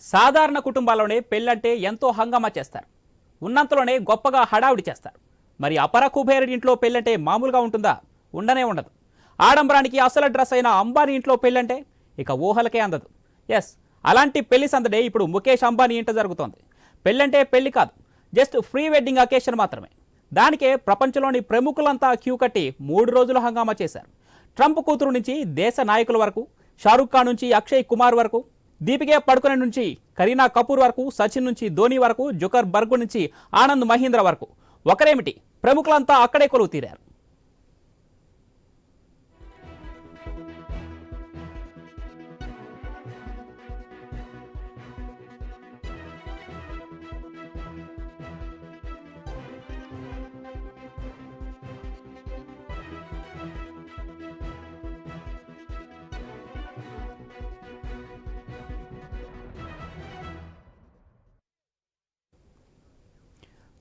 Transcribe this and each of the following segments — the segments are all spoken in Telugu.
సాధారణ కుటుంబాల్లోనే పెళ్ళంటే ఎంతో హంగామా చేస్తారు. ఉన్నంతలోనే గొప్పగా హడావిడి చేస్తారు. మరి అపర కుబేరుడి ఇంట్లో పెళ్ళంటే మామూలుగా ఉంటుందా? ఉండనే ఉండదు. ఆడంబరానికి అసలు డ్రెస్ అయిన అంబానీ ఇంట్లో పెళ్ళంటే ఇక ఊహలకే అందదు. ఎస్, అలాంటి పెళ్లి సందడే ఇప్పుడు ముఖేష్ అంబానీ ఇంట జరుగుతోంది. పెళ్ళంటే పెళ్లి కాదు, జస్ట్ ప్రీ వెడ్డింగ్ అకేషన్ మాత్రమే. దానికే ప్రపంచంలోని ప్రముఖులంతా క్యూ కట్టి 3 రోజులు హంగామా చేశారు. ట్రంప్ కూతురు నుంచి దేశ నాయకుల వరకు, షారుఖ్ ఖాన్ నుంచి అక్షయ్ కుమార్ వరకు, దీపికే పడుకునే నుంచి కరీనా కపూర్ వరకు, సచిన్ నుంచి ధోని వరకు, జుకర్ బర్గ్ నుంచి ఆనంద్ మహీంద్ర వరకు ఒకరేమిటి, ప్రముఖులంతా అక్కడే కొలువు తీరారు.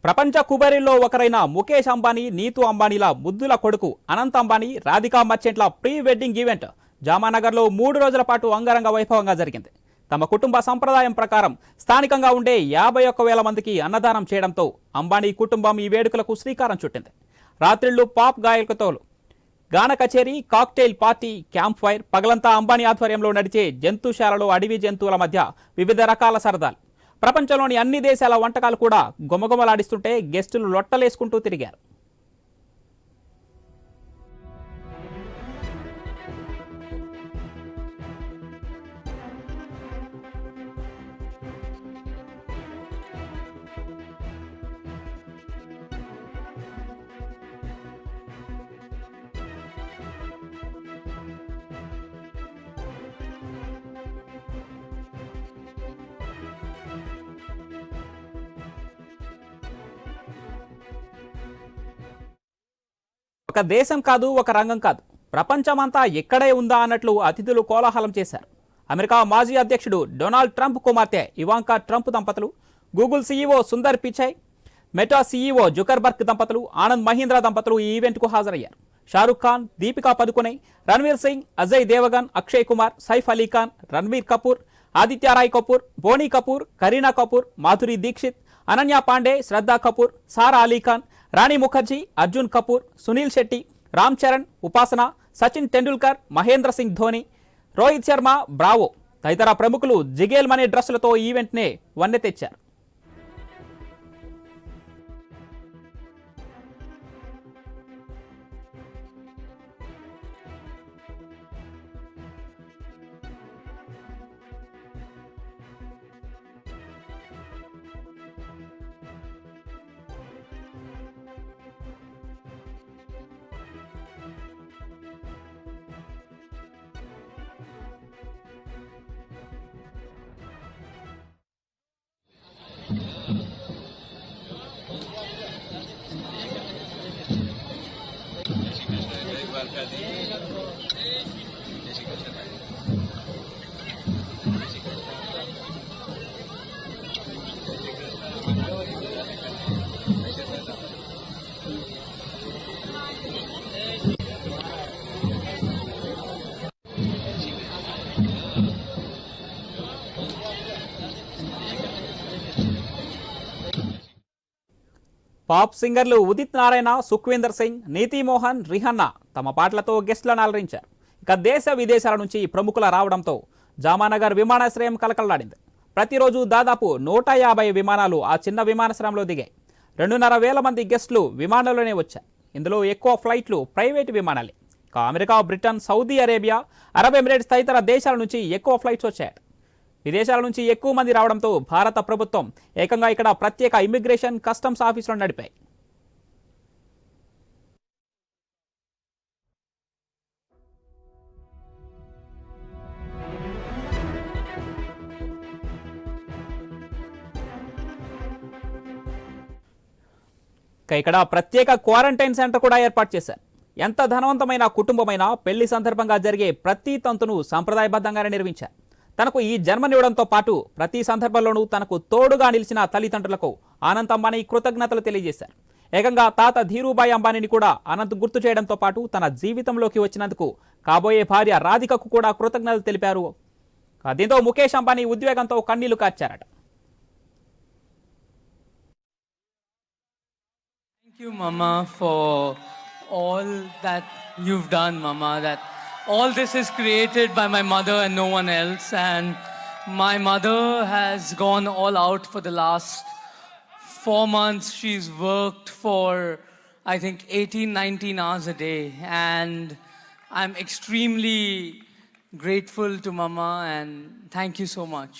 ప్రపంచ కుబేరుల్లో ఒకరైన ముఖేష్ అంబానీ, నీతూ అంబానీల ముద్దుల కొడుకు అనంత్ అంబానీ, రాధికా మర్చెంట్ల ప్రీ వెడ్డింగ్ ఈవెంట్ జామానగర్లో 3 రోజుల పాటు అంగరంగ వైభవంగా జరిగింది. తమ కుటుంబ సంప్రదాయం ప్రకారం స్థానికంగా ఉండే 51,000 మందికి అన్నదానం చేయడంతో అంబానీ కుటుంబం ఈ వేడుకలకు శ్రీకారం చుట్టింది. రాత్రిళ్లు పాప్ గాయకులతో గాన కచేరీ, కాక్టైల్ పార్టీ, క్యాంప్ ఫైర్, పగలంతా అంబానీ ఆధ్వర్యంలో నడిచే జంతుశాలలో అడవి జంతువుల మధ్య వివిధ రకాల సరదాలు. ప్రపంచంలోని అన్ని దేశాల వంటకాలు కూడా గుమగుమలాడిస్తుంటే గెస్టులు లొట్టలేసుకుంటూ తిరిగారు. ఒక దేశం కాదు, ఒక రంగం కాదు, ప్రపంచమంతా ఎక్కడే ఉందా అన్నట్లు అతిథులు కోలాహలం చేశారు. అమెరికా మాజీ అధ్యక్షుడు డొనాల్డ్ ట్రంప్ కుమార్తె ఇవాంకా ట్రంప్ దంపతులు, Google CEO Sundar Pichai, Meta CEO Zuckerberg దంపతులు, ఆనంద్ మహీంద్ర దంపతులు ఈ ఈవెంట్కు హాజరయ్యారు. షారుఖ్ ఖాన్, దీపికా పదుకునే, రణ్వీర్ సింగ్, అజయ్ దేవగన్, అక్షయ్ కుమార్, సైఫ్ అలీ ఖాన్, రణ్వీర్ కపూర్, ఆదిత్య రాయ్ కపూర్, బోనీ కపూర్, కరీనా కపూర్, మాధురి దీక్షిత్, అనన్య పాండే, శ్రద్ధా కపూర్, సారా అలీ ఖాన్, రాణి ముఖర్జీ, అర్జున్ కపూర్, సునీల్ శెట్టి, రామ్ చరణ్, ఉపాసన, సచిన్ టెండూల్కర్, మహేంద్ర సింగ్ ధోని, రోహిత్ శర్మ, బ్రావో తదితర ప్రముఖులు జిగేల్ మనే డ్రెస్సులతో ఈవెంట్నే వన్నె తెచ్చారు. పాప్ సింగర్లు ఉదిత్ నారాయణ, సుఖ్వీందర్ సింగ్, నీతి మోహన్, రిహన్నా తమ పాటలతో గెస్టులను అలరించారు. ఇక దేశ విదేశాల నుంచి ప్రముఖుల రావడంతో జామానగర్ విమానాశ్రయం కలకల్లాడింది. ప్రతిరోజు దాదాపు 150 విమానాలు ఆ చిన్న విమానాశ్రయంలో దిగాయి. 2,500 మంది గెస్టులు విమానంలోనే వచ్చారు. ఇందులో ఎక్కువ ఫ్లైట్లు ప్రైవేటు విమానాలే. ఇక America, Britain, Saudi Arabia, Arab Emirates తదితర దేశాల నుంచి ఎక్కువ ఫ్లైట్స్ వచ్చాయి. విదేశాల నుంచి ఎక్కువ మంది రావడంతో భారత ప్రభుత్వం ఏకంగా ఇక్కడ ప్రత్యేక ఇమిగ్రేషన్, కస్టమ్స్ ఆఫీసులను నడిపాయి. ఇక్కడ ప్రత్యేక క్వారంటైన్ సెంటర్ కూడా ఏర్పాటు చేశారు. ఎంత ధనవంతమైన కుటుంబమైనా పెళ్లి సందర్భంగా జరిగే ప్రతి తంతును సంప్రదాయబద్ధంగానే నిర్వహించారు. తనకు ఈ జన్మనివ్వడంతో పాటు ప్రతి సందర్భంలోనూ తనకు తోడుగా నిలిచిన తల్లిదండ్రులకు అనంత్ అంబానీ కృతజ్ఞతలు తెలియజేశారు. ఏకంగా తాత ధీరూభాయ్ అంబానీని కూడా అనంత్ గుర్తు చేయడంతో పాటు తన జీవితంలోకి వచ్చినందుకు కాబోయే భార్య రాధికకు కూడా కృతజ్ఞతలు తెలిపారు దీంతో ముఖేష్ అంబానీ ఉద్వేగంతో కన్నీళ్లు కార్చారట. Thank you, Mama, for all that you've done, Mama. That all this is created by my mother and no one else. And my mother has gone all out for the last 4 months. She's worked for, I think, 18, 19 hours a day. And I'm extremely grateful to Mama and thank you so much.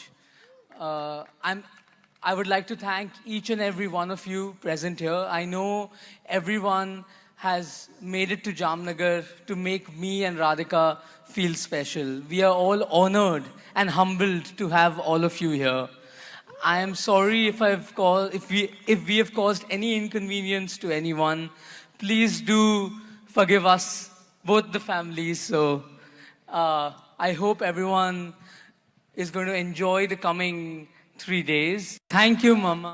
I would like to thank each and every one of you present here. I know everyone has made it to Jamnagar to make me and Radhika feel special. We are all honored and humbled to have all of you here. I am sorry if we have caused any inconvenience to anyone. Please do forgive us, both the families. So I hope everyone is going to enjoy the coming 3 days. Thank you, Mama.